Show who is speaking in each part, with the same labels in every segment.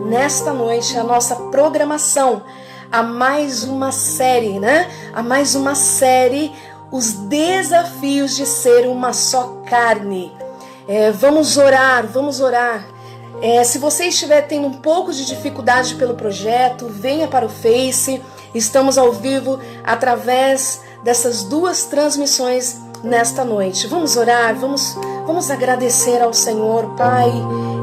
Speaker 1: Nesta noite, a nossa programação, a mais uma série, A mais uma série, os desafios de ser uma só carne. Vamos orar. Se você estiver tendo um pouco de dificuldade pelo projeto, venha para o Face. Estamos ao vivo através dessas duas transmissões nesta noite. Vamos orar, vamos agradecer ao Senhor. Pai,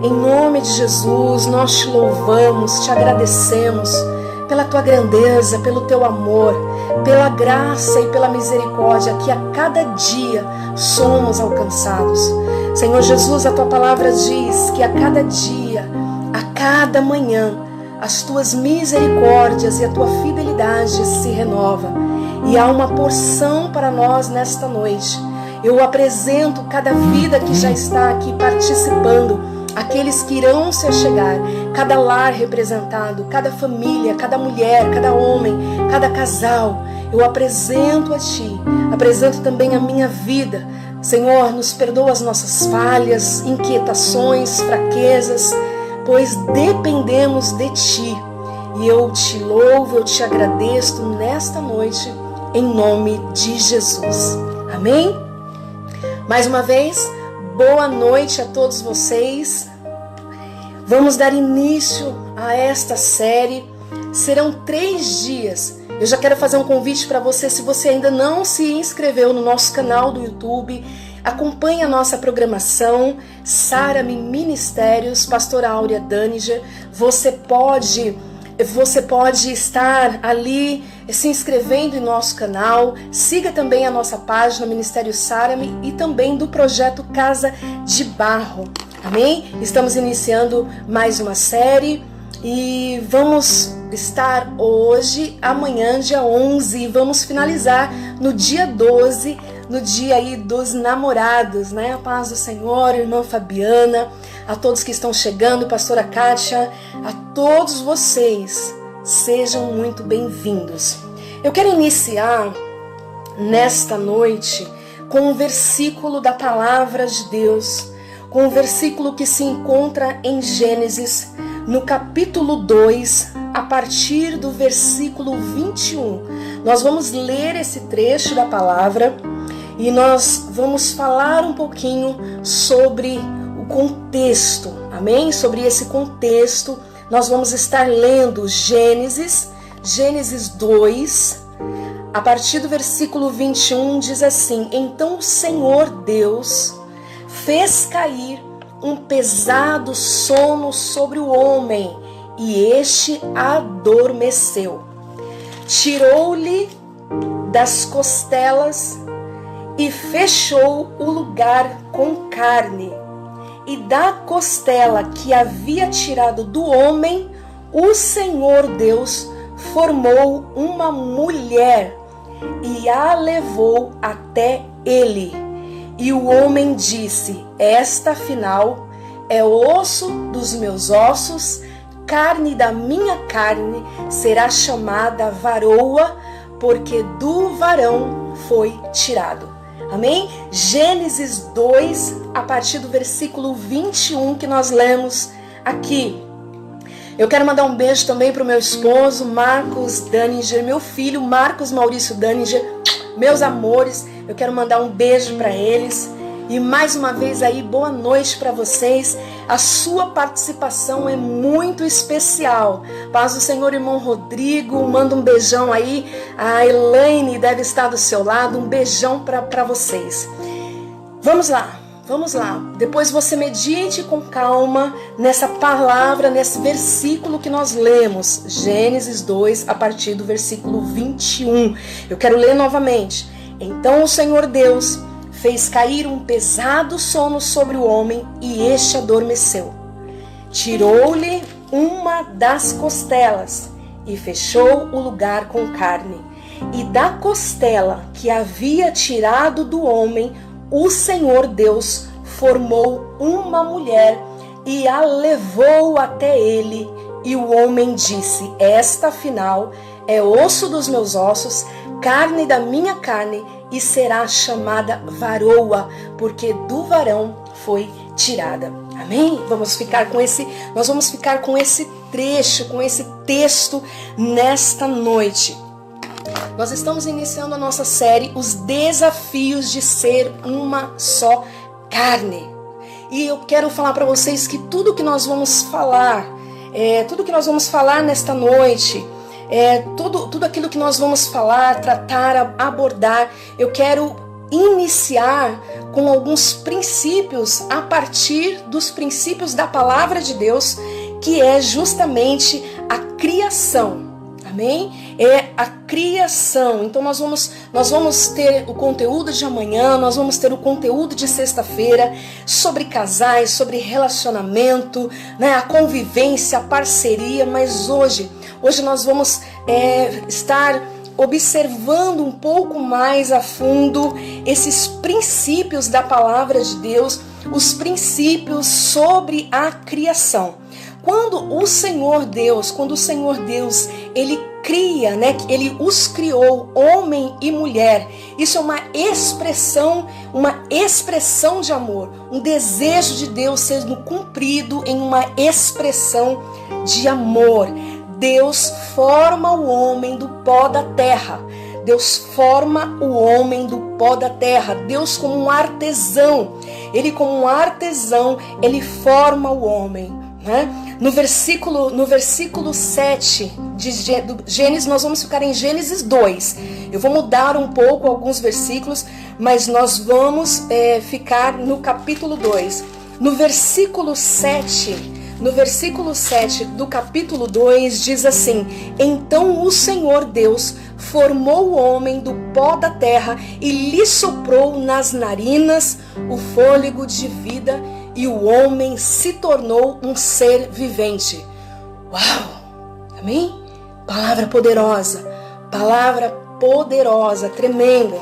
Speaker 1: em nome de Jesus, nós te louvamos, te agradecemos pela tua grandeza, pelo teu amor, pela graça e pela misericórdia que a cada dia somos alcançados. Senhor Jesus, a tua palavra diz que a cada dia, a cada manhã, as tuas misericórdias e a tua fidelidade se renova. E há uma porção para nós nesta noite. Eu apresento cada vida que já está aqui participando, aqueles que irão se achegar, cada lar representado, cada família, cada mulher, cada homem, cada casal. Eu apresento a Ti, apresento também a minha vida. Senhor, nos perdoa as nossas falhas, inquietações, fraquezas, pois dependemos de Ti. E eu te louvo, eu te agradeço nesta noite, em nome de Jesus. Amém? Mais uma vez, boa noite a todos vocês. Vamos dar início a esta série. Serão 3 dias. Eu já quero fazer um convite para você, se você ainda não se inscreveu no nosso canal do YouTube, acompanhe a nossa programação, Sarami Ministérios, Pastora Áurea Daninger. Você pode estar ali se inscrevendo em nosso canal. Siga também a nossa página Ministério Sarami e também do projeto Casa de Barro. Amém? Estamos iniciando mais uma série e vamos estar hoje, amanhã, dia 11, e vamos finalizar no dia 12, no dia aí dos namorados, A paz do Senhor, irmã Fabiana, a todos que estão chegando, pastora Kátia, a todos vocês, sejam muito bem-vindos. Eu quero iniciar nesta noite com um versículo da palavra de Deus, com um versículo que se encontra em Gênesis, no capítulo 2, a partir do versículo 21. Nós vamos ler esse trecho da palavra e nós vamos falar um pouquinho sobre o contexto, amém? Sobre esse contexto, nós vamos estar lendo Gênesis 2, a partir do versículo 21, diz assim: Então o Senhor Deus fez cair um pesado sono sobre o homem, e este adormeceu. Tirou-lhe das costelas e fechou o lugar com carne. E da costela que havia tirado do homem, o Senhor Deus formou uma mulher e a levou até ele. E o homem disse: Esta, afinal, é osso dos meus ossos, carne da minha carne, será chamada varoa, porque do varão foi tirado. Amém? Gênesis 2, a partir do versículo 21 que nós lemos aqui. Eu quero mandar um beijo também para o meu esposo, Marcos Daninger, meu filho, Marcos Maurício Daninger, meus amores. Eu quero mandar um beijo para eles. E mais uma vez aí, boa noite para vocês. A sua participação é muito especial. Paz do Senhor, irmão Rodrigo. Manda um beijão aí. A Elaine deve estar do seu lado. Um beijão para vocês. Vamos lá. Depois você medite com calma nessa palavra, nesse versículo que nós lemos. Gênesis 2, a partir do versículo 21. Eu quero ler novamente. Então o Senhor Deus fez cair um pesado sono sobre o homem, e este adormeceu. Tirou-lhe uma das costelas e fechou o lugar com carne. E da costela que havia tirado do homem, o Senhor Deus formou uma mulher e a levou até ele. E o homem disse: esta, afinal, é osso dos meus ossos, carne da minha carne, e será chamada varoa, porque do varão foi tirada. Amém? Nós vamos ficar com esse trecho, com esse texto nesta noite. Nós estamos iniciando a nossa série, Os Desafios de Ser Uma Só Carne. E eu quero falar para vocês que tudo que nós vamos falar nesta noite, tudo aquilo que nós vamos falar, tratar, abordar, eu quero iniciar com alguns princípios a partir dos princípios da palavra de Deus, que é justamente a criação. Amém? É a criação. Então nós vamos ter o conteúdo de amanhã, nós vamos ter o conteúdo de sexta-feira sobre casais, sobre relacionamento, né, a convivência, a parceria, mas hoje nós vamos estar observando um pouco mais a fundo esses princípios da palavra de Deus, os princípios sobre a criação. Quando o Senhor Deus, ele cria, né? Ele os criou, homem e mulher. Isso é uma expressão de amor, um desejo de Deus sendo cumprido em uma expressão de amor. Deus forma o homem do pó da terra. Deus forma o homem do pó da terra. Deus como um artesão. Ele ele forma o homem. No versículo 7 de Gênesis, nós vamos ficar em Gênesis 2. Eu vou mudar um pouco alguns versículos, mas nós vamos ficar no capítulo 2. No versículo 7 do capítulo 2 diz assim: então o Senhor Deus formou o homem do pó da terra e lhe soprou nas narinas o fôlego de vida, e o homem se tornou um ser vivente. Uau! Amém? Palavra poderosa, tremenda.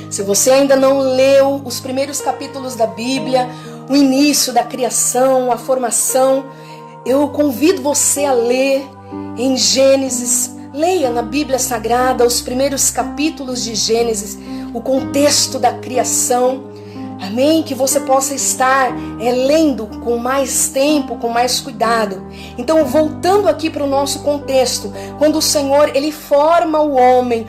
Speaker 1: Se você ainda não leu os primeiros capítulos da Bíblia, o início da criação, a formação, eu convido você a ler em Gênesis. Leia na Bíblia Sagrada os primeiros capítulos de Gênesis, o contexto da criação. Amém? Que você possa estar lendo com mais tempo, com mais cuidado. Então, voltando aqui para o nosso contexto, quando o Senhor, ele forma o homem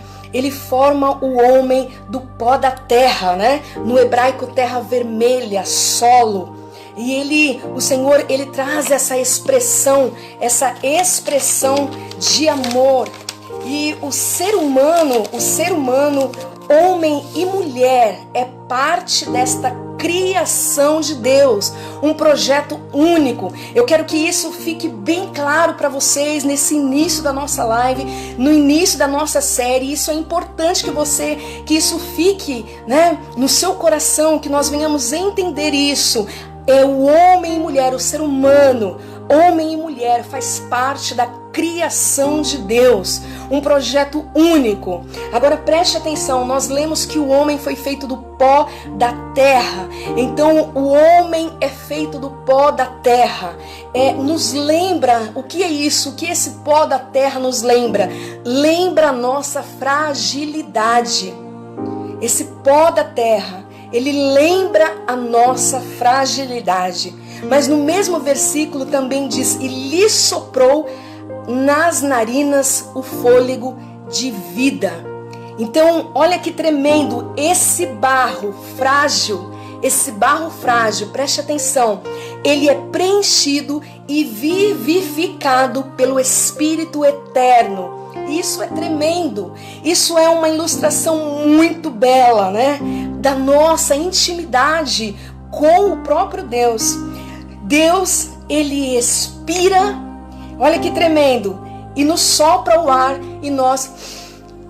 Speaker 1: do pó da terra, né? No hebraico, terra vermelha, solo. E o Senhor, ele traz essa expressão de amor. E o ser humano, homem e mulher, é parte desta criação de Deus, um projeto único. Eu quero que isso fique bem claro para vocês nesse início da nossa live, no início da nossa série. Isso é importante que isso fique, né, no seu coração, que nós venhamos entender isso. É o homem e mulher, o ser humano, homem e mulher, faz parte da criação de Deus, um projeto único. Agora preste atenção, nós lemos que o homem foi feito do pó da terra. Então o homem é feito do pó da terra. Nos lembra, o que é isso? O que esse pó da terra nos lembra? Lembra a nossa fragilidade. Esse pó da terra, ele lembra a nossa fragilidade. Mas no mesmo versículo também diz: e lhe soprou nas narinas o fôlego de vida. Então, olha que tremendo, esse barro frágil, preste atenção, ele é preenchido e vivificado pelo Espírito Eterno. Isso é tremendo, isso é uma ilustração muito bela, né? Da nossa intimidade com o próprio Deus. Deus, ele expira, olha que tremendo, e nos sopra o ar e nós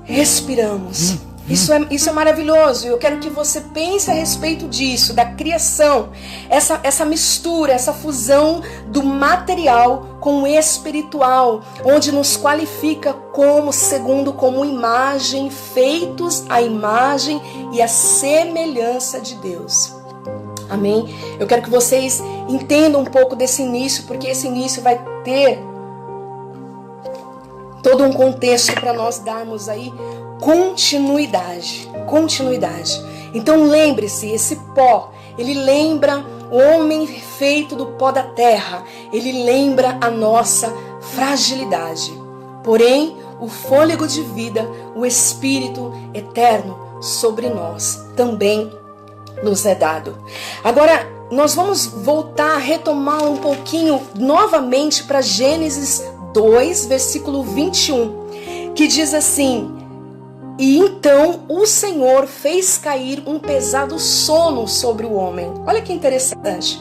Speaker 1: respiramos. Isso é maravilhoso. Eu quero que você pense a respeito disso, da criação, essa mistura, essa fusão do material com o espiritual, onde nos qualifica como imagem, feitos à imagem e à semelhança de Deus. Amém? Eu quero que vocês entendam um pouco desse início, porque esse início vai ter todo um contexto para nós darmos aí continuidade. Então lembre-se, esse pó, ele lembra o homem feito do pó da terra, ele lembra a nossa fragilidade. Porém, o fôlego de vida, o Espírito eterno sobre nós também nos é dado. Agora, nós vamos voltar a retomar um pouquinho novamente para Gênesis 2, versículo 21, que diz assim: e então o Senhor fez cair um pesado sono sobre o homem. Olha que interessante.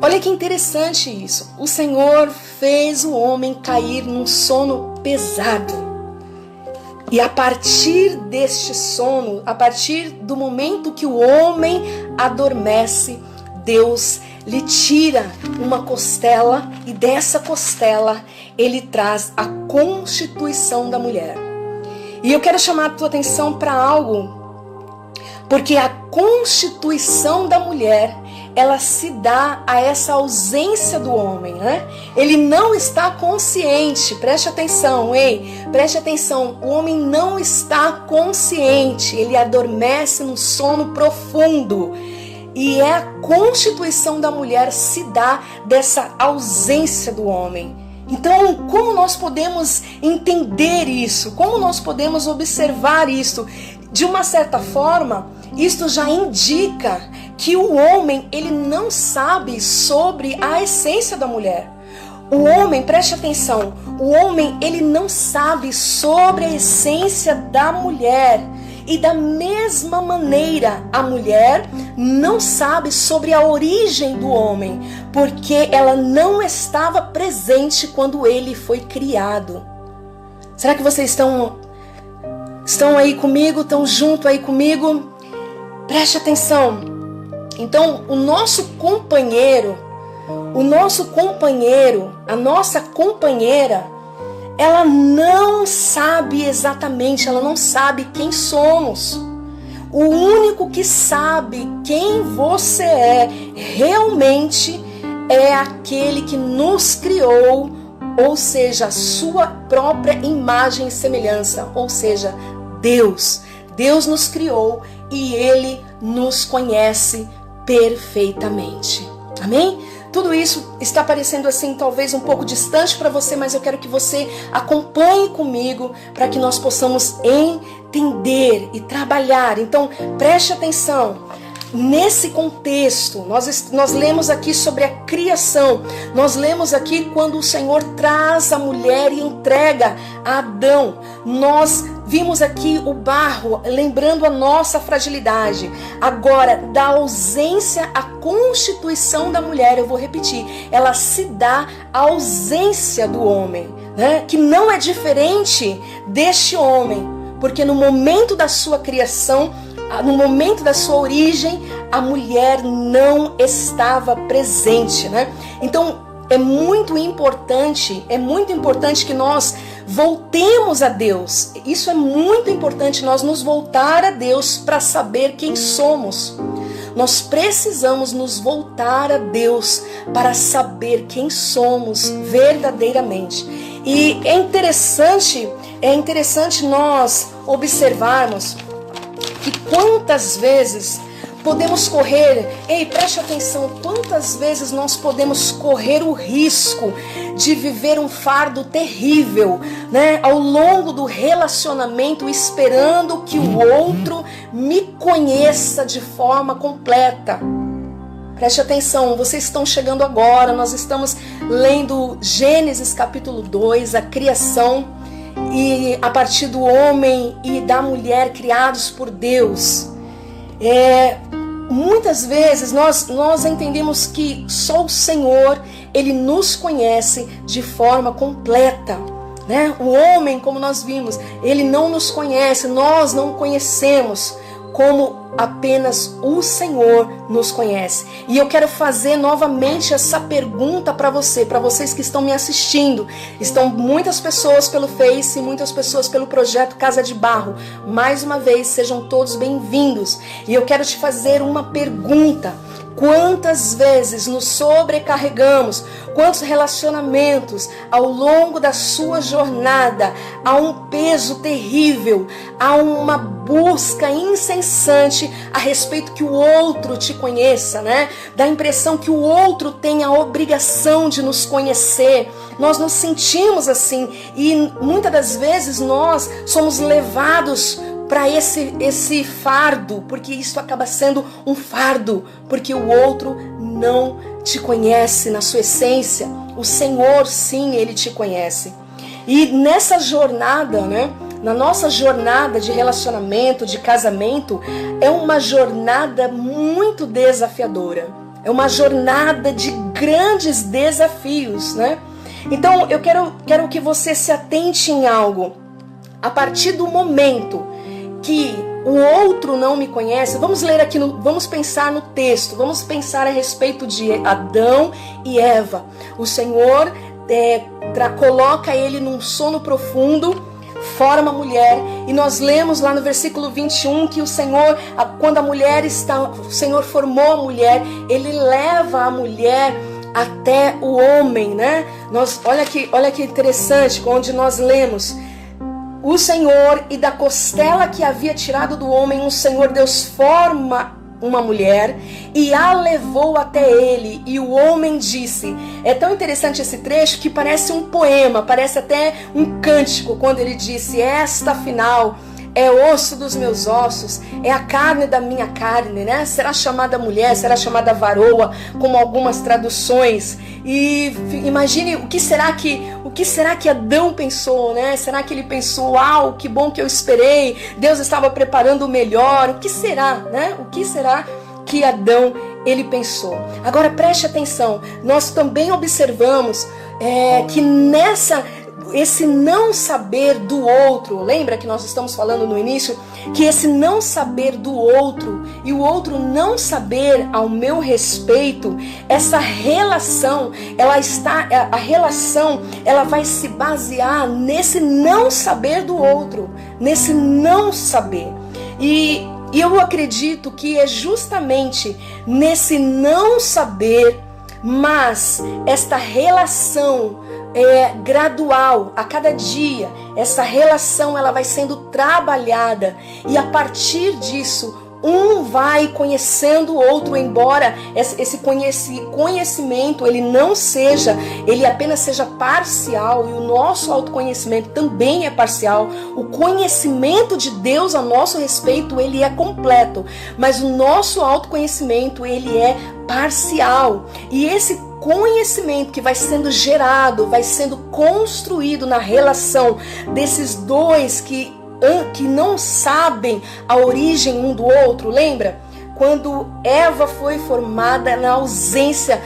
Speaker 1: Olha que interessante isso. O Senhor fez o homem cair num sono pesado. E a partir deste sono, a partir do momento que o homem adormece, Deus lhe tira uma costela e dessa costela ele traz a constituição da mulher. E eu quero chamar a tua atenção para algo, porque a constituição da mulher, ela se dá a essa ausência do homem, né? Ele não está consciente, preste atenção, preste atenção, o homem não está consciente, ele adormece num sono profundo. E é a constituição da mulher se dá dessa ausência do homem. Então, como nós podemos entender isso? Como nós podemos observar isso? De uma certa forma, isto já indica que o homem, ele não sabe sobre a essência da mulher. O homem, preste atenção, o homem, ele não sabe sobre a essência da mulher. E da mesma maneira, a mulher não sabe sobre a origem do homem, porque ela não estava presente quando ele foi criado. Será que vocês estão aí comigo? Estão junto aí comigo? Preste atenção. Então, a nossa companheira, ela não sabe exatamente, ela não sabe quem somos. O único que sabe quem você é realmente é aquele que nos criou, ou seja, a sua própria imagem e semelhança, ou seja, Deus. Deus nos criou e Ele nos conhece perfeitamente. Amém? Tudo isso está parecendo assim, talvez um pouco distante para você, mas eu quero que você acompanhe comigo para que nós possamos entender e trabalhar. Então, preste atenção. Nesse contexto, nós lemos aqui sobre a criação. Nós lemos aqui quando o Senhor traz a mulher e entrega a Adão. Nós vimos aqui o barro, lembrando a nossa fragilidade. Agora, da ausência à constituição da mulher, eu vou repetir, ela se dá à ausência do homem, né? Que não é diferente deste homem, porque no momento da sua criação, no momento da sua origem, a mulher não estava presente, né? Então, é muito importante que nós voltemos a Deus. Isso é muito importante, nós nos voltar a Deus para saber quem somos. Nós precisamos nos voltar a Deus para saber quem somos verdadeiramente. E é interessante nós observarmos que quantas vezes podemos correr, preste atenção, quantas vezes nós podemos correr o risco de viver um fardo terrível, né, ao longo do relacionamento, esperando que o outro me conheça de forma completa. Preste atenção, vocês estão chegando agora, nós estamos lendo Gênesis capítulo 2, a criação, e a partir do homem e da mulher criados por Deus. Muitas vezes nós entendemos que só o Senhor, Ele nos conhece de forma completa, né? O homem, como nós vimos, ele não nos conhece, nós não o conhecemos como apenas o Senhor nos conhece. E eu quero fazer novamente essa pergunta para vocês que estão me assistindo. Estão muitas pessoas pelo Face, muitas pessoas pelo projeto Casa de Barro. Mais uma vez, sejam todos bem-vindos. E eu quero te fazer uma pergunta. Quantas vezes nos sobrecarregamos? Quantos relacionamentos ao longo da sua jornada há um peso terrível, há uma busca incessante a respeito que o outro te conheça, né? Dá a impressão que o outro tem a obrigação de nos conhecer. Nós nos sentimos assim e muitas das vezes nós somos levados para esse fardo, porque isso acaba sendo um fardo, porque o outro não te conhece na sua essência. O Senhor, sim, Ele te conhece. E nessa jornada, né, na nossa jornada de relacionamento, de casamento, é uma jornada muito desafiadora. É uma jornada de grandes desafios, né? Então, eu quero que você se atente em algo. A partir do momento que o outro não me conhece, vamos ler aqui, vamos pensar no texto, vamos pensar a respeito de Adão e Eva. O Senhor coloca ele num sono profundo, forma a mulher, e nós lemos lá no versículo 21 que o Senhor, quando o Senhor formou a mulher, Ele leva a mulher até o homem, né? Olha que interessante, onde nós lemos: o Senhor, e da costela que havia tirado do homem, o Senhor Deus forma uma mulher e a levou até ele, e o homem disse. É tão interessante esse trecho que parece um poema, parece até um cântico, quando ele disse: esta afinal é osso dos meus ossos, é a carne da minha carne, né? Será chamada mulher, será chamada varoa, como algumas traduções. E imagine o que será que Adão pensou, né? Será que ele pensou: que bom que eu esperei, Deus estava preparando o melhor? O que será, né? O que será que Adão ele pensou? Agora preste atenção, nós também observamos que esse não saber do outro, lembra que nós estamos falando no início, que esse não saber do outro e o outro não saber ao meu respeito, essa relação, ela vai se basear nesse não saber do outro, nesse não saber. E eu acredito que é justamente nesse não saber, mas esta relação gradual, a cada dia, essa relação ela vai sendo trabalhada, e a partir disso um vai conhecendo o outro, embora esse conhecimento ele apenas seja parcial, e o nosso autoconhecimento também é parcial. O conhecimento de Deus a nosso respeito, ele é completo, mas o nosso autoconhecimento, ele é parcial. E esse conhecimento que vai sendo gerado, vai sendo construído na relação desses dois que não sabem a origem um do outro. Lembra? Quando Eva foi formada na ausência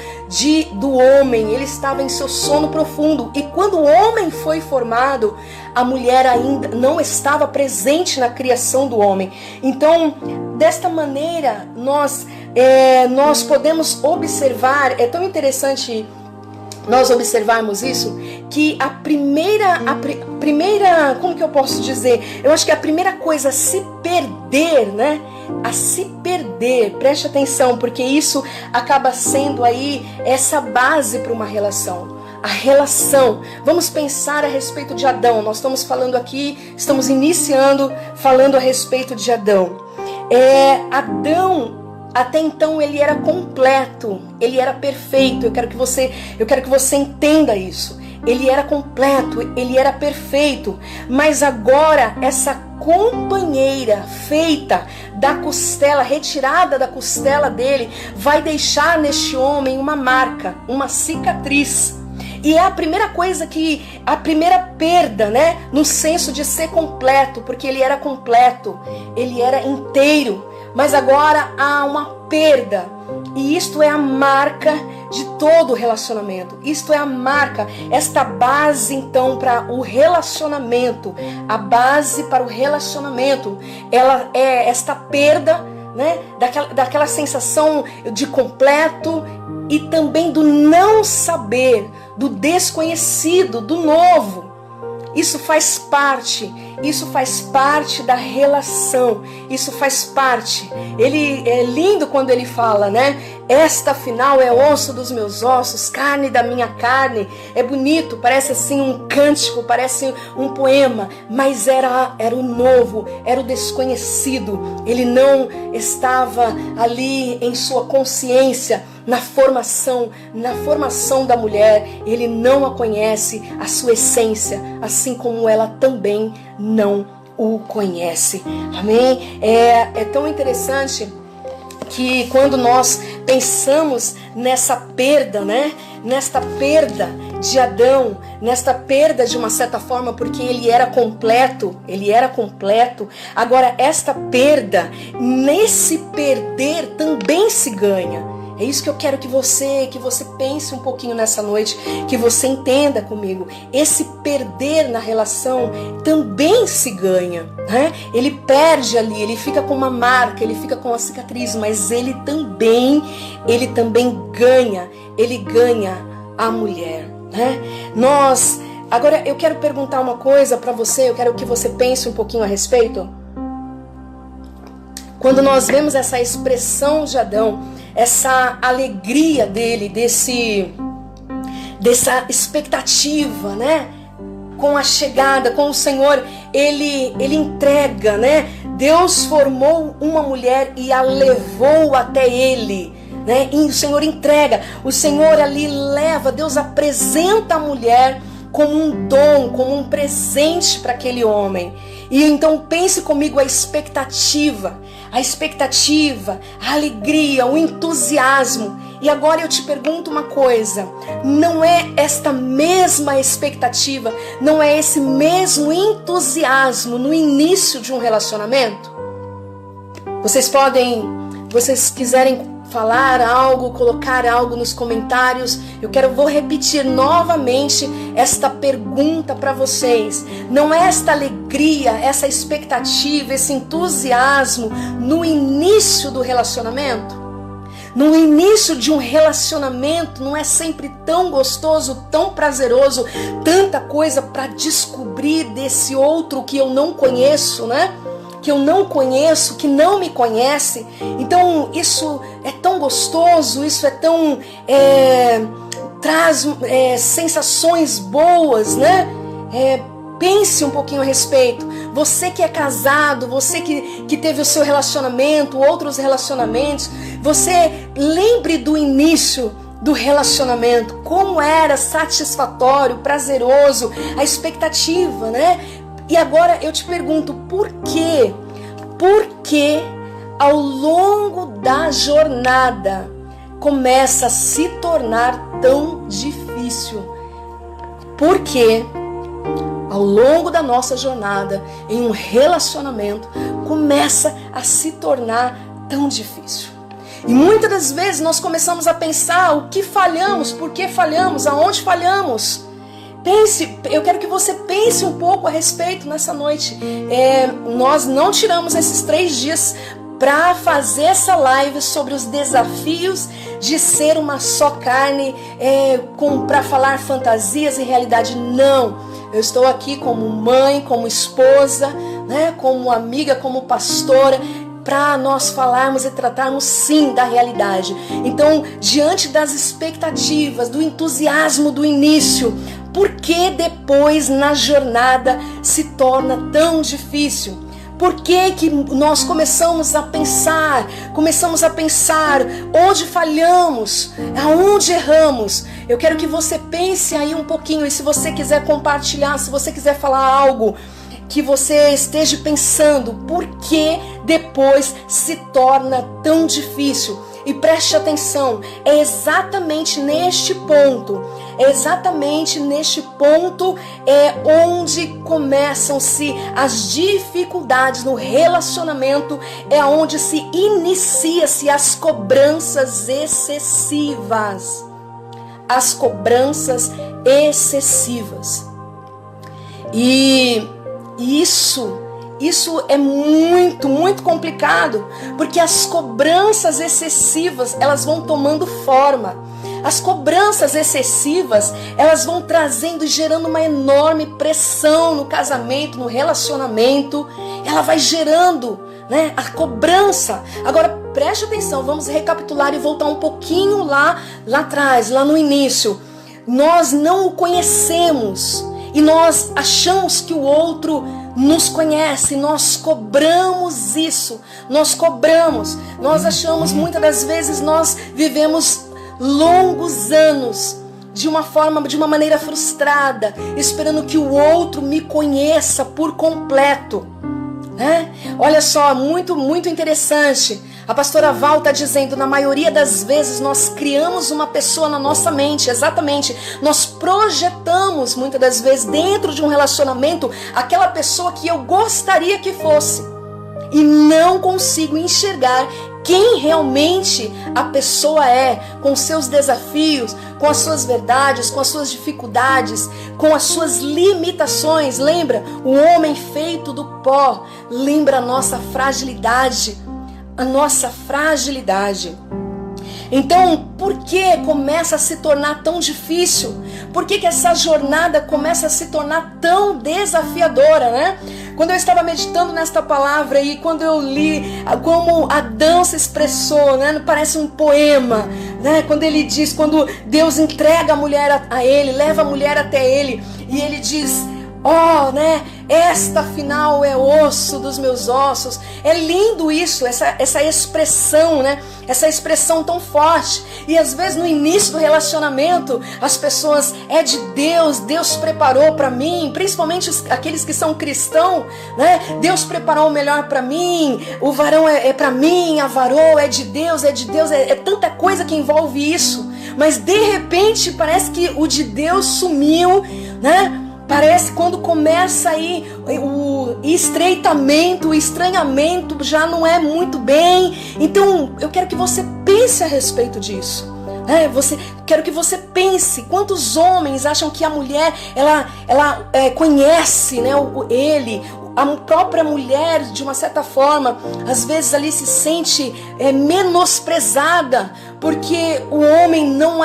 Speaker 1: do homem, ele estava em seu sono profundo. E quando o homem foi formado, a mulher ainda não estava presente na criação do homem. Então, desta maneira, nós podemos observar, é tão interessante nós observarmos isso, que a primeira, como que eu posso dizer? Eu acho que a primeira coisa a se perder, né? A se perder, preste atenção, porque isso acaba sendo aí essa base para uma relação. A relação, vamos pensar a respeito de Adão. Nós estamos falando aqui, estamos iniciando falando a respeito de Adão. Adão, até então, ele era completo, ele era perfeito. Eu quero que você entenda isso. Ele era completo, ele era perfeito. Mas agora, essa companheira feita da costela, retirada da costela dele, vai deixar neste homem uma marca, uma cicatriz. E é a primeira coisa a primeira perda, né? No senso de ser completo, porque ele era completo, ele era inteiro. Mas agora há uma perda, e isto é a marca de todo relacionamento. Isto é a marca, esta base então para o relacionamento. A base para o relacionamento, ela é esta perda, né, daquela sensação de completo e também do não saber, do desconhecido, do novo. Isso faz parte da relação, isso faz parte. Ele é lindo quando ele fala, né? Esta afinal é osso dos meus ossos, carne da minha carne. É bonito, parece assim um cântico, parece um poema, mas era o novo, era o desconhecido. Ele não estava ali em sua consciência, na formação da mulher. Ele não a conhece, a sua essência, assim como ela também não o conhece. Amém? É tão interessante que quando nós pensamos nessa perda, né? Nesta perda de Adão, nesta perda de uma certa forma, porque ele era completo. Agora, esta perda, nesse perder também se ganha. É isso que eu quero que você pense um pouquinho nessa noite, que você entenda comigo. Esse perder na relação também se ganha, né? Ele perde ali, ele fica com uma marca, ele fica com uma cicatriz, mas ele também ganha, ele ganha a mulher, né? Agora eu quero perguntar uma coisa para você, eu quero que você pense um pouquinho a respeito. Quando nós vemos essa expressão de Adão, essa alegria dele, dessa expectativa, né? Com a chegada, com o Senhor, ele entrega, né? Deus formou uma mulher e a levou até ele, né? E o Senhor entrega, o Senhor ali leva, Deus apresenta a mulher como um dom, como um presente para aquele homem. E então pense comigo a expectativa, a alegria, o entusiasmo. E agora eu te pergunto uma coisa, não é esta mesma expectativa, não é esse mesmo entusiasmo no início de um relacionamento? Vocês quiserem falar algo, colocar algo nos comentários, vou repetir novamente esta pergunta para vocês. Não é esta alegria, essa expectativa, esse entusiasmo no início do relacionamento? No início de um relacionamento não é sempre tão gostoso, tão prazeroso, tanta coisa para descobrir desse outro que eu não conheço, né? Que eu não conheço, que não me conhece. Então isso é tão gostoso, isso é tão traz sensações boas, né? Pense um pouquinho a respeito. Você que é casado, você que teve o seu relacionamento, outros relacionamentos, você lembre do início do relacionamento, como era satisfatório, prazeroso, a expectativa, né? E agora eu te pergunto, por quê? Por que ao longo da jornada começa a se tornar tão difícil? Por que ao longo da nossa jornada em um relacionamento começa a se tornar tão difícil? E muitas das vezes nós começamos a pensar o que falhamos, por que falhamos, aonde falhamos. Eu quero que você pense um pouco a respeito nessa noite. Nós não tiramos esses 3 dias para fazer essa live sobre os desafios de ser uma só carne, para falar fantasias e realidade. Não, eu estou aqui como mãe, como esposa, né, como amiga, como pastora, para nós falarmos e tratarmos sim da realidade. Então, diante das expectativas, do entusiasmo do início, por que depois na jornada se torna tão difícil? Por que nós começamos a pensar onde falhamos, aonde erramos? Eu quero que você pense aí um pouquinho, e se você quiser compartilhar, se você quiser falar algo que você esteja pensando, por que depois se torna tão difícil? E preste atenção, é exatamente neste ponto onde começam-se as dificuldades no relacionamento, é onde se inicia-se as cobranças excessivas. as cobranças excessivas. E isso é muito, muito complicado, porque as cobranças excessivas, elas vão tomando forma. As cobranças excessivas, elas vão trazendo e gerando uma enorme pressão no casamento, no relacionamento. Ela vai gerando, né, a cobrança. Agora, preste atenção, vamos recapitular e voltar um pouquinho lá atrás, lá no início. Nós não o conhecemos e nós achamos que o outro nos conhece, nós cobramos isso, nós achamos, muitas das vezes nós vivemos longos anos de uma maneira frustrada, esperando que o outro me conheça por completo, né? Olha só, muito, muito interessante. A pastora Val está dizendo, na maioria das vezes nós criamos uma pessoa na nossa mente, exatamente, nós projetamos muitas das vezes dentro de um relacionamento aquela pessoa que eu gostaria que fosse, e não consigo enxergar quem realmente a pessoa é, com seus desafios, com as suas verdades, com as suas dificuldades, com as suas limitações. Lembra? O homem feito do pó, lembra a nossa fragilidade. Então, por que começa a se tornar tão difícil? Por que essa jornada começa a se tornar tão desafiadora, né? Quando eu estava meditando nesta palavra e quando eu li como Adão se expressou, né? Parece um poema, né? Quando ele diz, quando Deus entrega a mulher a ele, leva a mulher até ele, e ele diz, né? Esta afinal é osso dos meus ossos. É lindo isso, essa expressão, né? Essa expressão tão forte. E às vezes no início do relacionamento, as pessoas, é de Deus, Deus preparou para mim, principalmente aqueles que são cristãos, né? Deus preparou o melhor para mim, o varão é para mim, a varoa é de Deus, é tanta coisa que envolve isso. Mas de repente parece que o de Deus sumiu, né? Parece quando começa aí o estreitamento, o estranhamento já não é muito bem. Então eu quero que você pense a respeito disso. Quero que você pense, quantos homens acham que a mulher ela conhece, né, a própria mulher, de uma certa forma, às vezes ali se sente menosprezada, porque o homem não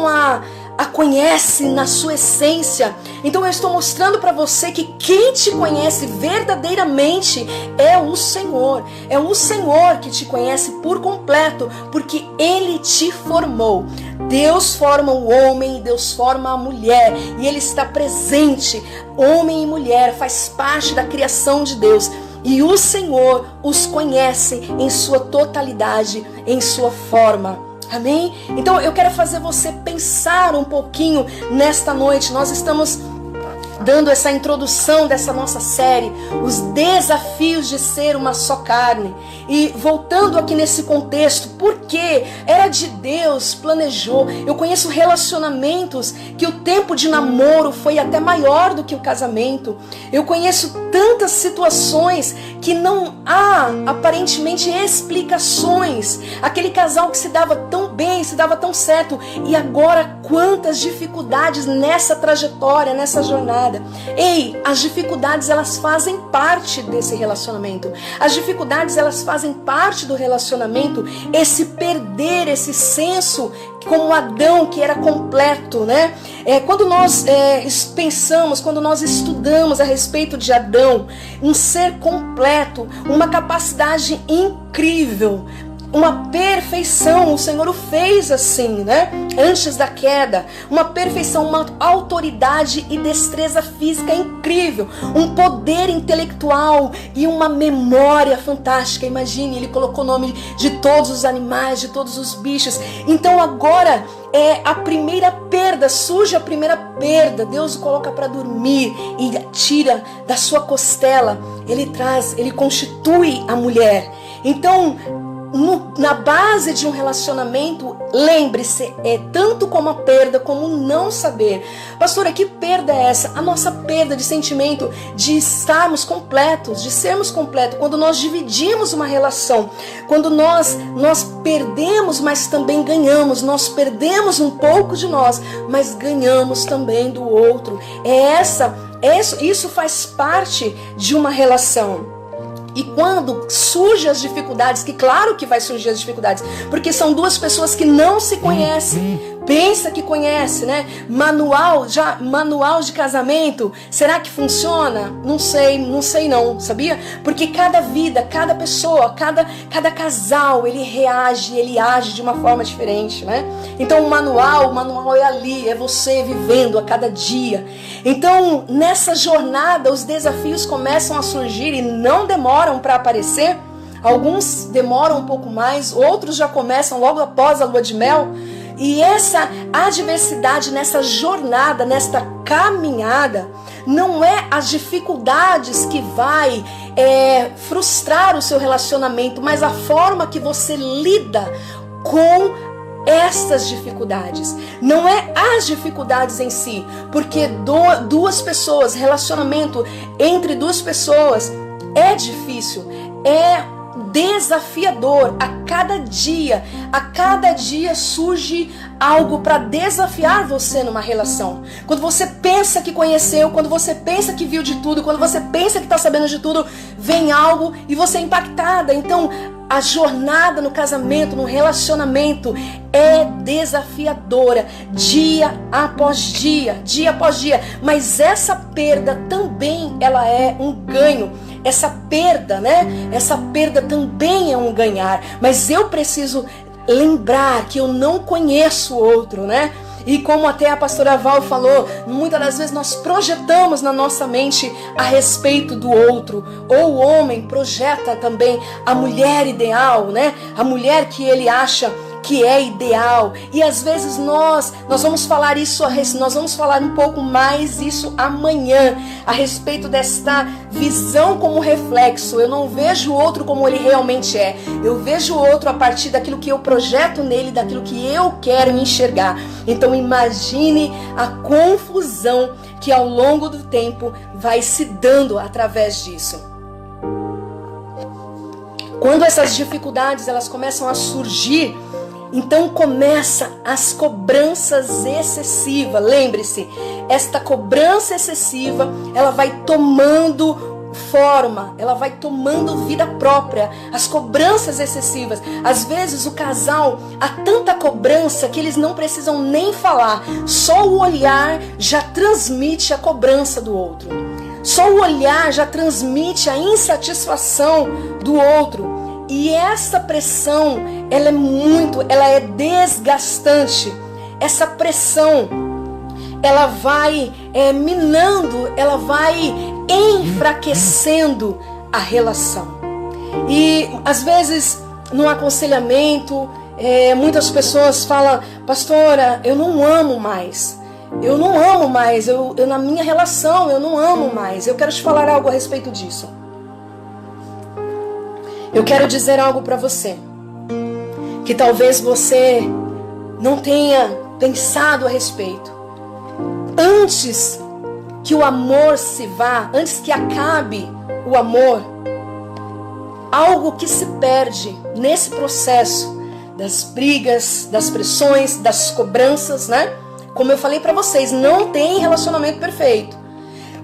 Speaker 1: a conhece na sua essência. Então eu estou mostrando para você que quem te conhece verdadeiramente é o Senhor. É o Senhor que te conhece por completo, porque Ele te formou. Deus forma o homem, Deus forma a mulher, e Ele está presente. Homem e mulher faz parte da criação de Deus. E o Senhor os conhece em sua totalidade, em sua forma. Amém? Então eu quero fazer você pensar um pouquinho nesta noite. Nós estamos dando essa introdução dessa nossa série, os desafios de ser uma só carne. E voltando aqui nesse contexto, porque era de Deus, planejou. Eu conheço relacionamentos que o tempo de namoro foi até maior do que o casamento. Eu conheço tantas situações que não há aparentemente explicações. Aquele casal que se dava tão bem, se dava tão certo, e agora quantas dificuldades nessa trajetória, nessa jornada. Ei, as dificuldades, elas fazem parte desse relacionamento. As dificuldades, elas fazem parte do relacionamento. Esse perder esse senso, como Adão, que era completo, né? Quando nós pensamos, quando nós estudamos a respeito de Adão, um ser completo, uma capacidade incrível, uma perfeição, o Senhor o fez assim, né? Antes da queda, uma perfeição, uma autoridade e destreza física incrível, um poder intelectual e uma memória fantástica. Imagine, ele colocou o nome de todos os animais, de todos os bichos. Então agora a primeira perda, surge a primeira perda, Deus o coloca para dormir e tira da sua costela, ele constitui a mulher. Então na base de um relacionamento, lembre-se, é tanto como a perda, como o não saber. Pastora, que perda é essa? A nossa perda de sentimento de estarmos completos, de sermos completos, quando nós dividimos uma relação, quando nós perdemos, mas também ganhamos, nós perdemos um pouco de nós, mas ganhamos também do outro. Isso faz parte de uma relação. E quando surgem as dificuldades, que claro que vai surgir as dificuldades, porque são duas pessoas que não se conhecem, pensa que conhece, né? Manual de casamento, será que funciona? Não sei não, sabia? Porque cada vida, cada pessoa, cada casal, ele reage, ele age de uma forma diferente, né? Então o manual é ali, é você vivendo a cada dia. Então nessa jornada os desafios começam a surgir e não demoram para aparecer. Alguns demoram um pouco mais, outros já começam logo após a lua de mel. E essa adversidade nessa jornada, nesta caminhada, não é as dificuldades que vai frustrar o seu relacionamento, mas a forma que você lida com essas dificuldades. Não é as dificuldades em si, porque duas pessoas, relacionamento entre duas pessoas é difícil, é desafiador. A cada dia surge algo para desafiar você numa relação. Quando você pensa que conheceu, quando você pensa que viu de tudo, quando você pensa que está sabendo de tudo, vem algo e você é impactada. Então a jornada no casamento, no relacionamento é desafiadora, dia após dia, mas essa perda também ela é um ganho. Essa perda, né? Essa perda também é um ganhar. Mas eu preciso lembrar que eu não conheço o outro, né? E como até a pastora Val falou, muitas das vezes nós projetamos na nossa mente a respeito do outro. Ou o homem projeta também a mulher ideal, né? A mulher que ele acha que é ideal. E às vezes nós vamos falar isso, nós vamos falar um pouco mais isso amanhã, a respeito desta visão como reflexo. Eu não vejo o outro como ele realmente é. Eu vejo o outro a partir daquilo que eu projeto nele, daquilo que eu quero enxergar. Então imagine a confusão que ao longo do tempo vai se dando através disso. Quando essas dificuldades elas começam a surgir, então começa as cobranças excessivas. Lembre-se, esta cobrança excessiva, ela vai tomando forma, ela vai tomando vida própria. As cobranças excessivas. Às vezes o casal, há tanta cobrança que eles não precisam nem falar. Só o olhar já transmite a cobrança do outro. Só o olhar já transmite a insatisfação do outro. E essa pressão, ela é desgastante. Essa pressão, ela vai minando, ela vai enfraquecendo a relação. E às vezes, no aconselhamento, muitas pessoas falam: pastora, eu não amo mais. Eu não amo mais, eu na minha relação, eu não amo mais. Eu quero te falar algo a respeito disso. Eu quero dizer algo para você, que talvez você não tenha pensado a respeito. Antes que o amor se vá, antes que acabe o amor, algo que se perde nesse processo das brigas, das pressões, das cobranças, né? Como eu falei para vocês, não tem relacionamento perfeito.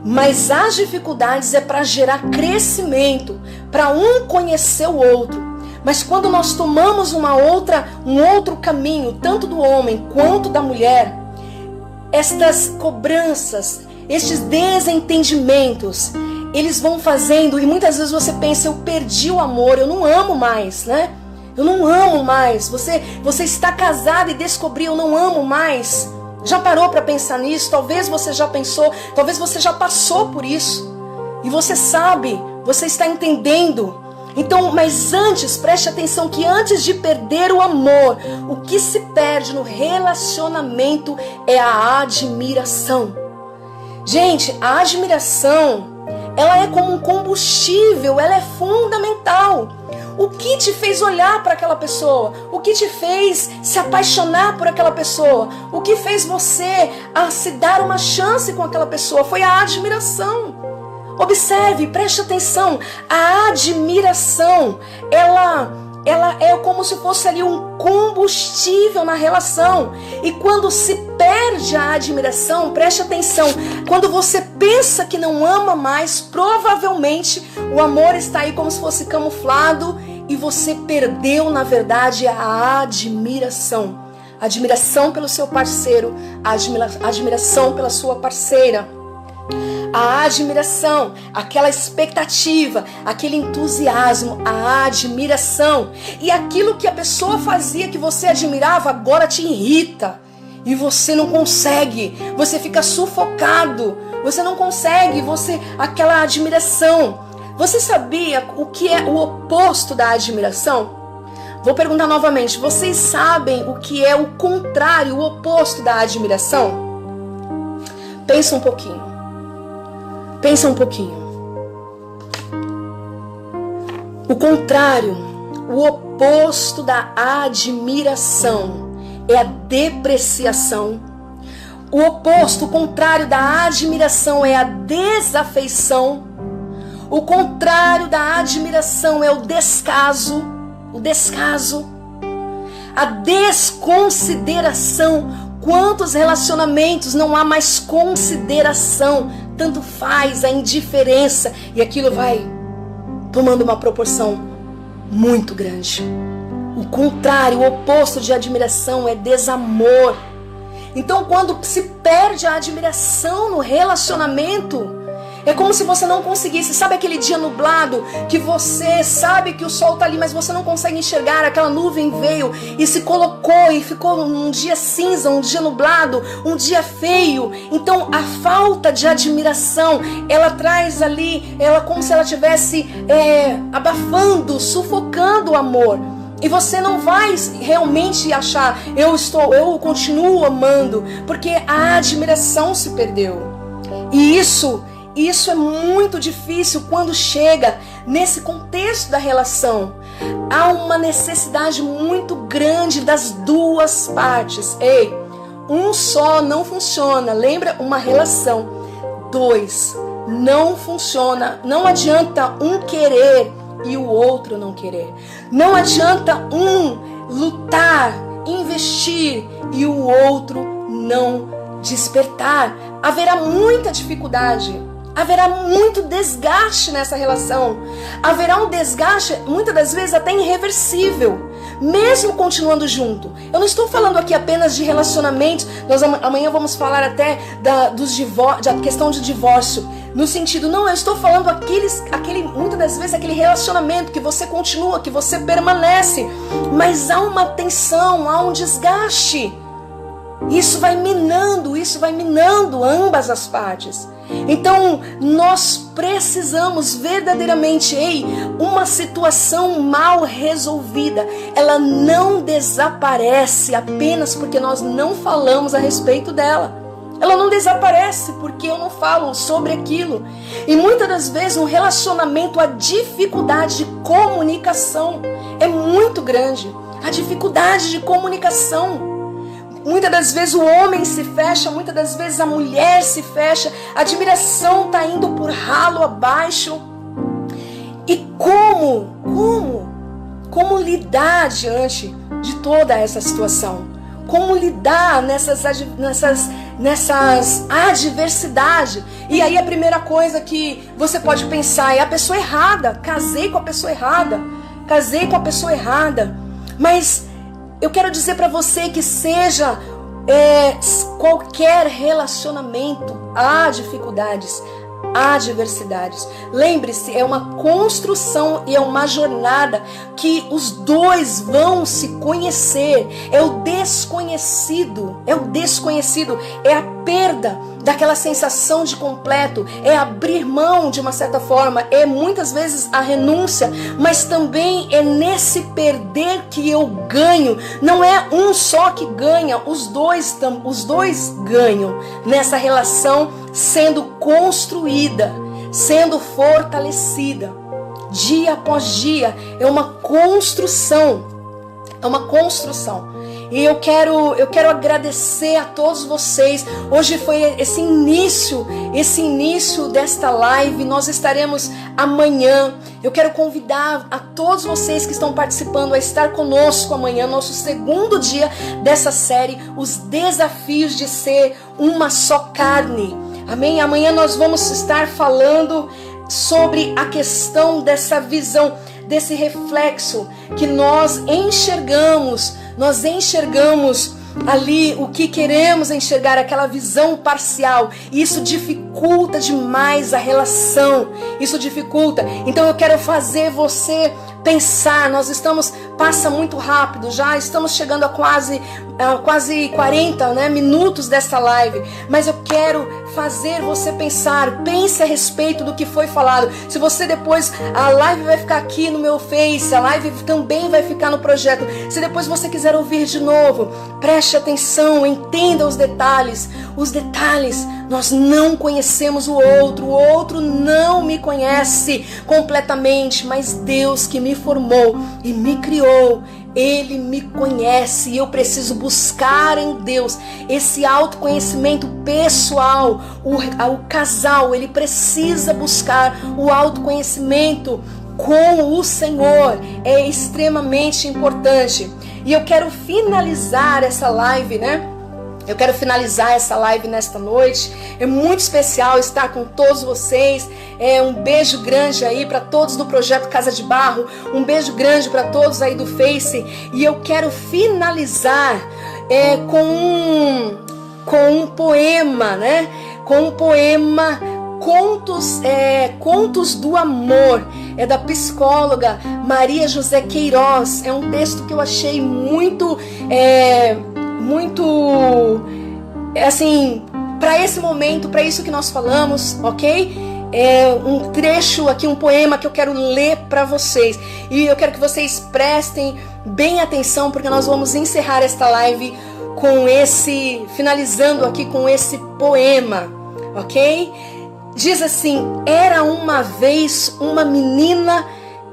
Speaker 1: Mas as dificuldades é para gerar crescimento, para um conhecer o outro. Mas quando nós tomamos um outro caminho, tanto do homem quanto da mulher, estas cobranças, estes desentendimentos, eles vão fazendo, e muitas vezes você pensa: eu perdi o amor, eu não amo mais, né? Eu não amo mais. Você está casado e descobriu: eu não amo mais. Já parou para pensar nisso? Talvez você já pensou, talvez você já passou por isso. E você sabe, você está entendendo. Então, mas antes, preste atenção que antes de perder o amor, o que se perde no relacionamento é a admiração. Gente, a admiração, ela é como um combustível, ela é fundamental. O que te fez olhar para aquela pessoa? O que te fez se apaixonar por aquela pessoa? O que fez você a se dar uma chance com aquela pessoa? Foi a admiração. Observe, preste atenção. A admiração, ela é como se fosse ali um combustível na relação. E quando se perde a admiração, preste atenção, quando você pensa que não ama mais, provavelmente o amor está aí como se fosse camuflado e você perdeu, na verdade, a admiração. Admiração pelo seu parceiro, admiração pela sua parceira. A admiração, aquela expectativa, aquele entusiasmo, a admiração. E aquilo que a pessoa fazia que você admirava agora te irrita. E você não consegue, você fica sufocado, você não consegue, aquela admiração. Você sabia o que é o oposto da admiração? Vou perguntar novamente, vocês sabem o que é o contrário, o oposto da admiração? Pensa um pouquinho. Pensa um pouquinho. O contrário, o oposto da admiração é a depreciação. O oposto, o contrário da admiração é a desafeição. O contrário da admiração é o descaso. A desconsideração. Quantos relacionamentos não há mais consideração? Tanto faz a indiferença e aquilo vai tomando uma proporção muito grande. O contrário, o oposto de admiração é desamor. Então, quando se perde a admiração no relacionamento, é como se você não conseguisse, sabe aquele dia nublado que você sabe que o sol está ali, mas você não consegue enxergar, aquela nuvem veio e se colocou e ficou um dia cinza, um dia nublado, um dia feio. Então a falta de admiração, ela traz ali, ela como se ela estivesse abafando, sufocando o amor. E você não vai realmente achar, eu continuo amando, porque a admiração se perdeu. E isso é muito difícil quando chega nesse contexto da relação. Há uma necessidade muito grande das duas partes. Um só não funciona. Lembra? Uma relação. 2, não funciona. Não adianta um querer e o outro não querer. Não adianta um lutar, investir e o outro não despertar. Haverá muita dificuldade. Haverá muito desgaste nessa relação. Haverá um desgaste, muitas das vezes até irreversível, mesmo continuando junto. Eu não estou falando aqui apenas de relacionamentos. Nós amanhã vamos falar até da questão de divórcio. No sentido, não, eu estou falando muitas das vezes aquele relacionamento que você continua, que você permanece. Mas há uma tensão, há um desgaste. Isso vai minando ambas as partes. Então, nós precisamos verdadeiramente, uma situação mal resolvida, ela não desaparece apenas porque nós não falamos a respeito dela. Ela não desaparece porque eu não falo sobre aquilo. E muitas das vezes no relacionamento a dificuldade de comunicação é muito grande. A dificuldade de comunicação. Muitas das vezes o homem se fecha, muitas das vezes a mulher se fecha, a admiração está indo por ralo abaixo. E como lidar diante de toda essa situação? Como lidar nessas adversidades? E aí a primeira coisa que você pode pensar é a pessoa errada. Casei com a pessoa errada. Mas eu quero dizer para você que seja qualquer relacionamento, há dificuldades, há adversidades. Lembre-se, é uma construção e é uma jornada que os dois vão se conhecer. É o desconhecido, é a perda daquela sensação de completo, é abrir mão de uma certa forma, é muitas vezes a renúncia, mas também é nesse perder que eu ganho. Não é um só que ganha, os dois ganham nessa relação sendo construída, sendo fortalecida. dia após dia. É uma construção. É uma construção. E eu quero agradecer a todos vocês. Hoje foi esse início desta live. Nós estaremos amanhã. Eu quero convidar a todos vocês que estão participando a estar conosco amanhã, nosso segundo dia dessa série, Os Desafios de Ser Uma Só Carne. Amém? Amanhã nós vamos estar falando sobre a questão dessa visão, desse reflexo que nós enxergamos ali o que queremos enxergar, aquela visão parcial. E isso dificulta demais a relação. Isso dificulta. Então eu quero fazer você pensar. Passa muito rápido, já estamos chegando a quase 40 minutos dessa live. Mas eu quero fazer você pensar. Pense a respeito do que foi falado. Se você depois, a live vai ficar aqui no meu Face, a live também vai ficar no projeto. Se depois você quiser ouvir de novo, preste atenção, entenda os detalhes. Os detalhes, nós não conhecemos o outro não me conhece completamente, mas Deus que me formou e me criou, Ele me conhece e eu preciso buscar em Deus esse autoconhecimento pessoal. O casal, ele precisa buscar o autoconhecimento com o Senhor. É extremamente importante. E eu quero finalizar essa live, Eu quero finalizar essa live nesta noite. É muito especial estar com todos vocês. Um beijo grande aí para todos do Projeto Casa de Barro. Um beijo grande para todos aí do Face. E eu quero finalizar com um poema, Com um poema, Contos do Amor. É da psicóloga Maria José Queiroz. É um texto que eu achei muito assim, para esse momento, para isso que nós falamos, ok? Um trecho aqui, um poema que eu quero ler para vocês. E eu quero que vocês prestem bem atenção, porque nós vamos encerrar esta live finalizando aqui com esse poema, ok? Diz assim: era uma vez uma menina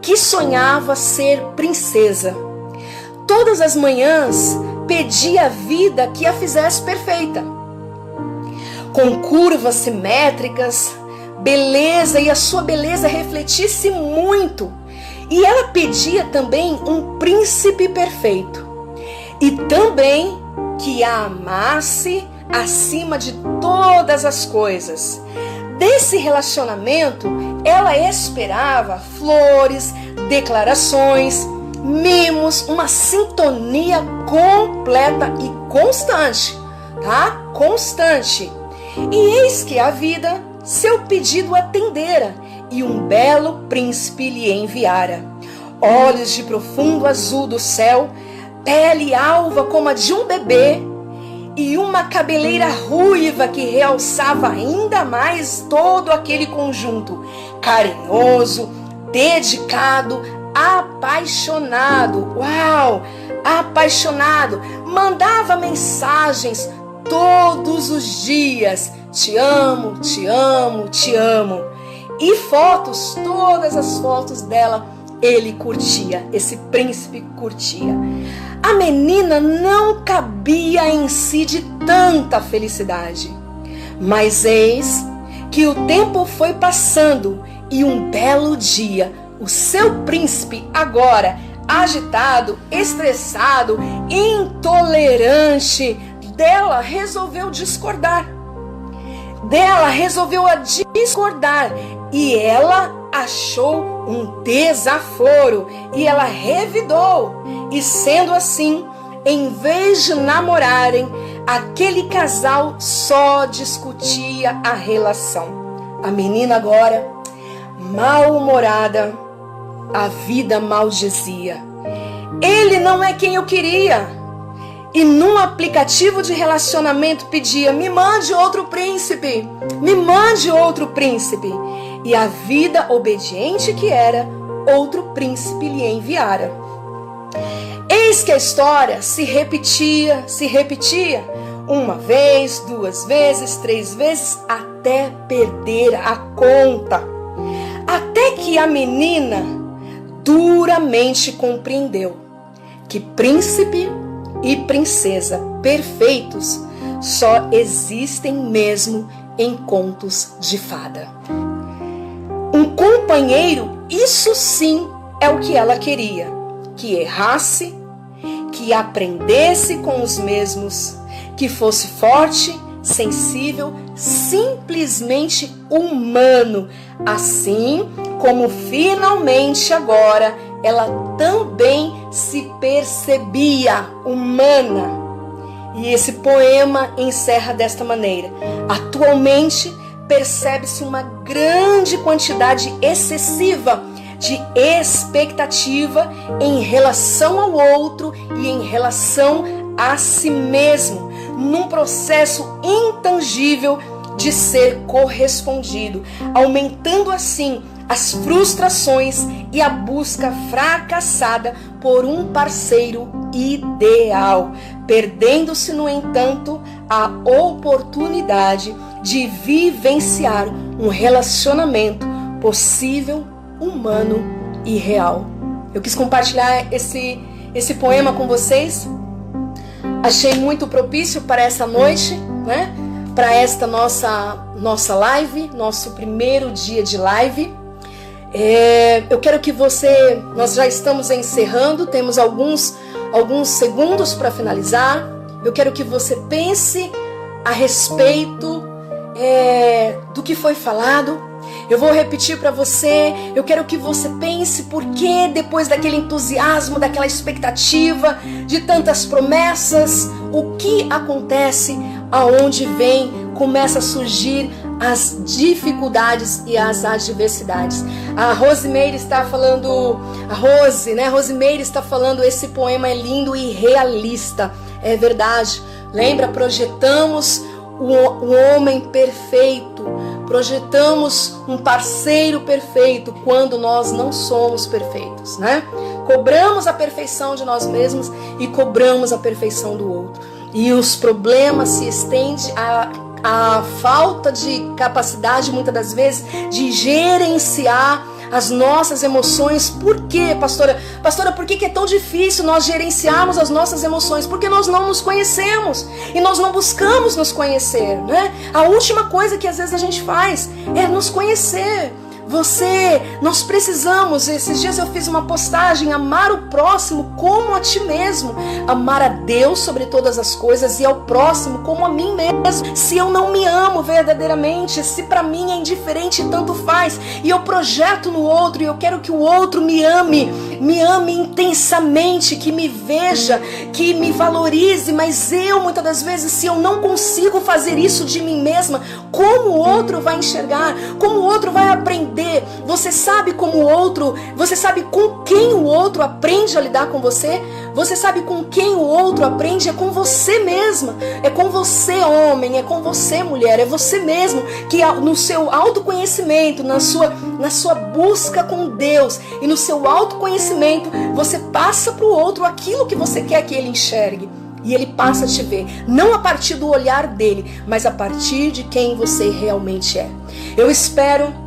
Speaker 1: que sonhava ser princesa. Todas as manhãs pedia à vida que a fizesse perfeita, com curvas simétricas, beleza, e a sua beleza refletisse muito. E ela pedia também um príncipe perfeito, e também que a amasse acima de todas as coisas. Desse relacionamento, ela esperava flores, declarações, mimos, uma sintonia completa e constante, tá? Constante. E eis que a vida seu pedido atendera e um belo príncipe lhe enviara. Olhos de profundo azul do céu, pele alva como a de um bebê e uma cabeleira ruiva que realçava ainda mais todo aquele conjunto, carinhoso, dedicado, apaixonado. Uau! Apaixonado. Mandava mensagens todos os dias: te amo, te amo, te amo. E fotos, todas as fotos dela, ele curtia, esse príncipe curtia. A menina não cabia em si de tanta felicidade. Mas eis que o tempo foi passando e um belo dia o seu príncipe, agora agitado, estressado, intolerante, dela resolveu discordar. E ela achou um desaforo e ela revidou. E sendo assim, em vez de namorarem, aquele casal só discutia a relação. A menina agora, mal-humorada, a vida maldizia: ele não é quem eu queria. E num aplicativo de relacionamento pedia: me mande outro príncipe, me mande outro príncipe. E a vida obediente que era, outro príncipe lhe enviara. Eis que a história se repetia, uma vez, 2 vezes, 3 vezes, até perder a conta. Até que que a menina duramente compreendeu que príncipe e princesa perfeitos só existem mesmo em contos de fada. Um companheiro, isso sim é o que ela queria, que errasse, que aprendesse com os mesmos, que fosse forte, sensível, simplesmente humano, assim como finalmente agora ela também se percebia humana. E esse poema encerra desta maneira: atualmente percebe-se uma grande quantidade excessiva de expectativa em relação ao outro e em relação a si mesmo, num processo intangível de ser correspondido, aumentando assim as frustrações e a busca fracassada por um parceiro ideal, perdendo-se, no entanto, a oportunidade de vivenciar um relacionamento possível, humano e real. Eu quis compartilhar esse poema com vocês. Achei muito propício para essa noite, né? Para esta nossa live, nosso primeiro dia de live. Eu quero que nós já estamos encerrando, temos alguns segundos para finalizar. Eu quero que você pense a respeito do que foi falado. Eu vou repetir para você, eu quero que você pense por que depois daquele entusiasmo, daquela expectativa, de tantas promessas, o que acontece, aonde começa a surgir as dificuldades e as adversidades. A Rosimeire está falando, Rosimeire está falando, esse poema é lindo e realista, é verdade. Lembra, projetamos o homem perfeito, projetamos um parceiro perfeito quando nós não somos perfeitos, né? Cobramos a perfeição de nós mesmos e cobramos a perfeição do outro. E os problemas se estendem à falta de capacidade, muitas das vezes, de gerenciar as nossas emoções. Por quê, pastora? Pastora, por que é tão difícil nós gerenciarmos as nossas emoções? Porque nós não nos conhecemos e nós não buscamos nos conhecer, né? A última coisa que às vezes a gente faz é nos conhecer. Nós precisamos, esses dias eu fiz uma postagem, amar o próximo como a ti mesmo, amar a Deus sobre todas as coisas e ao próximo como a mim mesmo. Se eu não me amo verdadeiramente, se para mim é indiferente, tanto faz, e eu projeto no outro e eu quero que o outro me ame intensamente, que me veja, que me valorize, mas eu muitas das vezes, se eu não consigo fazer isso de mim mesma, como o outro vai enxergar? Como o outro vai aprender? Você sabe com quem o outro aprende a lidar com você? Você sabe com quem o outro aprende? É com você mesma, é com você, homem, é com você, mulher, é você mesmo que no seu autoconhecimento, na sua busca com Deus e no seu autoconhecimento, você passa para o outro aquilo que você quer que ele enxergue. E ele passa a te ver, não a partir do olhar dele, mas a partir de quem você realmente é. Eu espero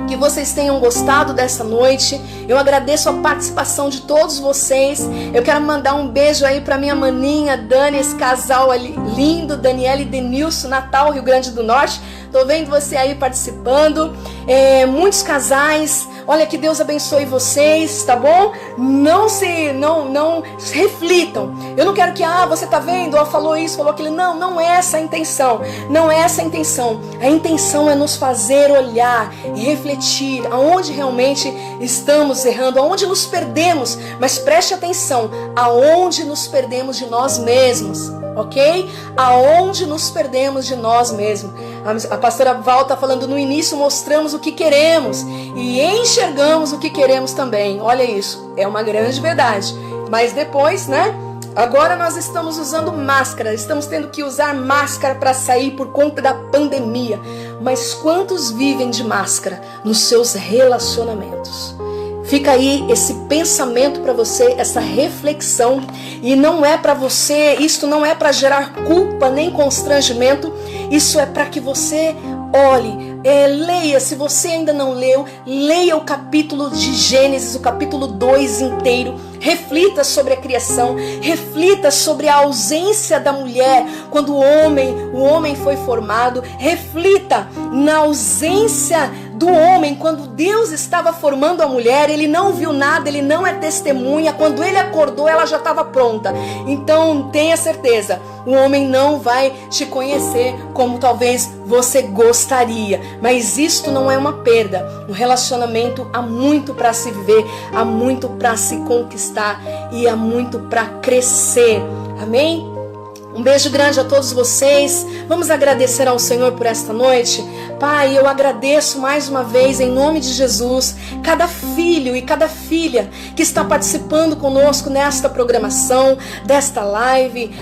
Speaker 1: que vocês tenham gostado dessa noite. Eu agradeço a participação de todos vocês. Eu quero mandar um beijo aí para minha maninha Dani, esse casal ali lindo, Daniela e Denilson, Natal, Rio Grande do Norte. Tô vendo você aí participando. Muitos casais. Olha, que Deus abençoe vocês, tá bom? Não reflitam. Eu não quero que, você tá vendo, falou isso, falou aquilo. Não é essa a intenção. Não é essa a intenção. A intenção é nos fazer olhar e refletir aonde realmente estamos errando, aonde nos perdemos. Mas preste atenção, aonde nos perdemos de nós mesmos, ok? Aonde nos perdemos de nós mesmos. A pastora Val está falando, no início mostramos o que queremos e enxergamos o que queremos também. Olha isso, é uma grande verdade. Mas depois, né? Agora nós estamos usando máscara, estamos tendo que usar máscara para sair por conta da pandemia. Mas quantos vivem de máscara nos seus relacionamentos? Fica aí esse pensamento para você, essa reflexão. E não é para você, isto não é para gerar culpa nem constrangimento. Isso é para que você olhe leia, se você ainda não leu, leia o capítulo de Gênesis, o capítulo 2 inteiro. Reflita sobre a criação, reflita sobre a ausência da mulher quando o homem foi formado. Reflita na ausência do homem quando Deus estava formando a mulher. Ele não viu nada, ele não é testemunha. Quando ele acordou, ela já estava pronta. Então tenha certeza, o homem não vai te conhecer como talvez você gostaria, mas isto não é uma perda. No relacionamento há muito para se viver, há muito para se conquistar e há muito para crescer. Amém? Um beijo grande a todos vocês. Vamos agradecer ao Senhor por esta noite. Pai, eu agradeço mais uma vez, em nome de Jesus, cada filho e cada filha que está participando conosco nesta programação, desta live.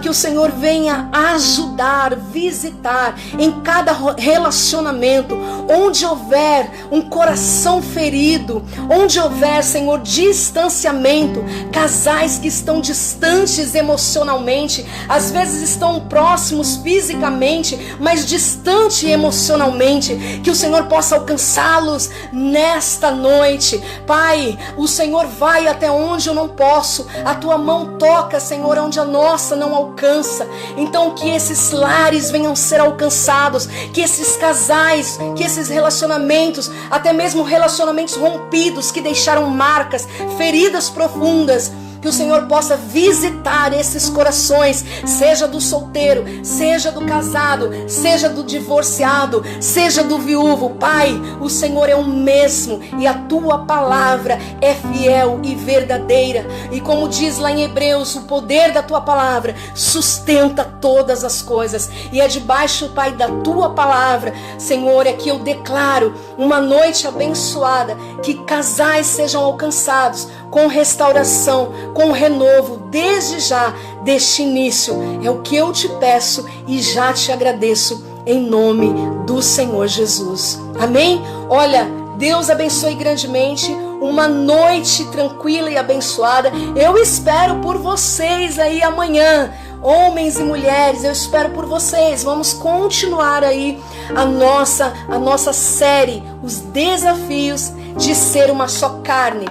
Speaker 1: Que o Senhor venha ajudar, visitar em cada relacionamento, onde houver um coração ferido, onde houver, Senhor, distanciamento, casais que estão distantes emocionalmente, às vezes estão próximos fisicamente, mas distante emocionalmente, que o Senhor possa alcançá-los nesta noite. Pai, o Senhor vai até onde eu não posso, a tua mão toca, Senhor, onde a nossa não alcança. Então que esses lares venham ser alcançados, que esses casais, que esses relacionamentos, até mesmo relacionamentos rompidos que deixaram marcas, feridas profundas, que o Senhor possa visitar esses corações, seja do solteiro, seja do casado, seja do divorciado, seja do viúvo. Pai, o Senhor é o mesmo e a tua palavra é fiel e verdadeira. E como diz lá em Hebreus, o poder da tua palavra sustenta todas as coisas. E é debaixo, Pai, da tua palavra, Senhor, é que eu declaro uma noite abençoada, que casais sejam alcançados com restauração, com renovo, desde já, deste início. É o que eu te peço e já te agradeço, em nome do Senhor Jesus. Amém? Olha, Deus abençoe grandemente, uma noite tranquila e abençoada. Eu espero por vocês aí amanhã, homens e mulheres, eu espero por vocês. Vamos continuar aí a nossa série, os desafios de ser uma só carne.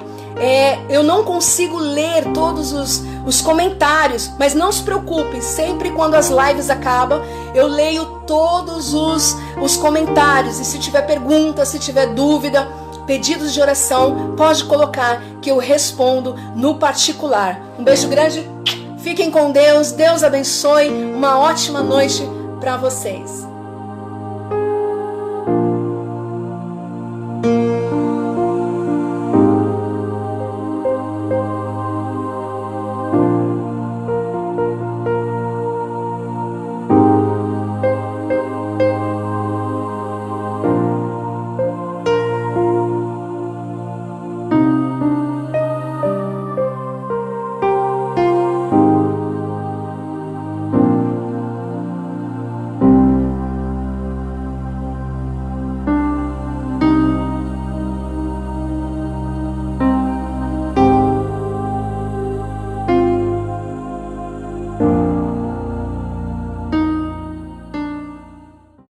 Speaker 1: Eu não consigo ler todos os comentários, mas não se preocupe, sempre quando as lives acabam, eu leio todos os comentários. E se tiver pergunta, se tiver dúvida, pedidos de oração, pode colocar que eu respondo no particular. Um beijo grande, fiquem com Deus, Deus abençoe, uma ótima noite para vocês.